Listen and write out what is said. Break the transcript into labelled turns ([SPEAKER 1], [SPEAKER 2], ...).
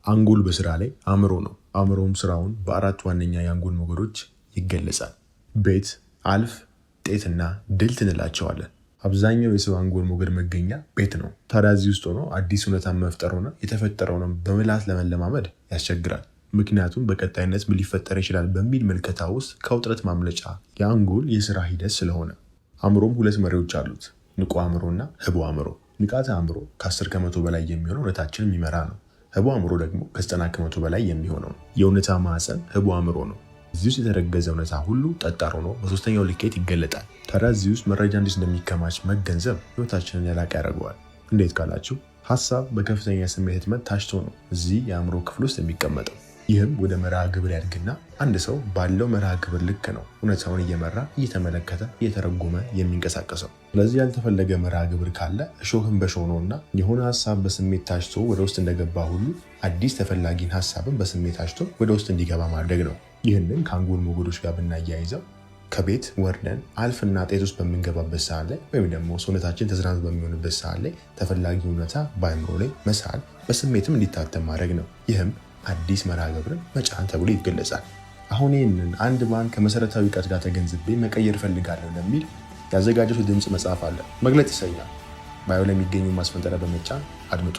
[SPEAKER 1] አንጎል በስራ ላይ አእምሮ ነው። አእምሮም ስራውን በአራት ዋነኛ የአንጎል ሞገዶች ይገለጻል። ቤት፣ አልፍ፣ ጤትና ድልት እንላቸዋለን። አብዛኛው የሰው አንጎል ሞገድ መገኛ ቤት ነው። ታዲያ እዚህ ውስጥ ሆኖ አዲስ እውነታን መፍጠር ሆነ የተፈጠረውንም በምልአት ለመለማመድ ያስቸግራል። ምክንያቱም በቀጣይነት ምን ሊፈጠር ይችላል በሚል ምልከታ ውስጥ ከውጥረት ማምለጫ የአንጎል የስራ ሂደት ስለሆነ። አእምሮም ሁለት መሪዎች አሉት፣ ንቁ አእምሮና ህቡ አእምሮ። ንቃተ አእምሮ ከ10 ከመቶ በላይ የሚሆነው እውነታችንን የሚመራ ነው። ህቡ አእምሮ ደግሞ ከ90 ከመቶ በላይ የሚሆነው የእውነታ ማዕፀን ህቡ አእምሮ ነው። እዚህ ውስጥ የተረገዘ እውነታ ሁሉ ጠጣር ሆኖ በሶስተኛው ልኬት ይገለጣል። ታዲያ እዚህ ውስጥ መረጃ እንዴት እንደሚከማች መገንዘብ ህይወታችንን ያላቀ ያደርገዋል። እንዴት ካላችሁ ሀሳብ በከፍተኛ ስሜት ህትመት ታሽቶ ነው እዚህ የአእምሮ ክፍል ውስጥ የሚቀመጠው። ይህም ወደ መርሃ ግብር ያድግና አንድ ሰው ባለው መርሃ ግብር ልክ ነው እውነታውን እየመራ እየተመለከተ እየተረጎመ የሚንቀሳቀሰው። ስለዚህ ያልተፈለገ መርሃ ግብር ካለ እሾህን በሾህ ነውና የሆነ ሀሳብ በስሜት ታሽቶ ወደ ውስጥ እንደገባ ሁሉ አዲስ ተፈላጊን ሀሳብን በስሜት ታሽቶ ወደ ውስጥ እንዲገባ ማድረግ ነው። ይህንን ከአንጎል ሞገዶች ጋር ብናያይዘው ከቤት ወርደን አልፍና ጤት ውስጥ በምንገባበት ሰዓት ላይ ወይም ደግሞ ሰውነታችን ተዝናንቶ በሚሆንበት ሰዓት ላይ ተፈላጊ እውነታ በአእምሮ ላይ መሳል በስሜትም እንዲታተም ማድረግ ነው። ይህም አዲስ መርሃ ግብርን መጫን ተብሎ ይገለጻል። አሁን ይህንን አንድ ባንክ ከመሰረታዊ እውቀት ጋር ተገንዝቤ መቀየር እፈልጋለሁ ለሚል ያዘጋጀው ድምፅ መጽሐፍ አለ። መግለጥ ይሰኛል። ባዮ ላይ የሚገኙ ማስፈንጠሪያ በመጫን አድምጡ።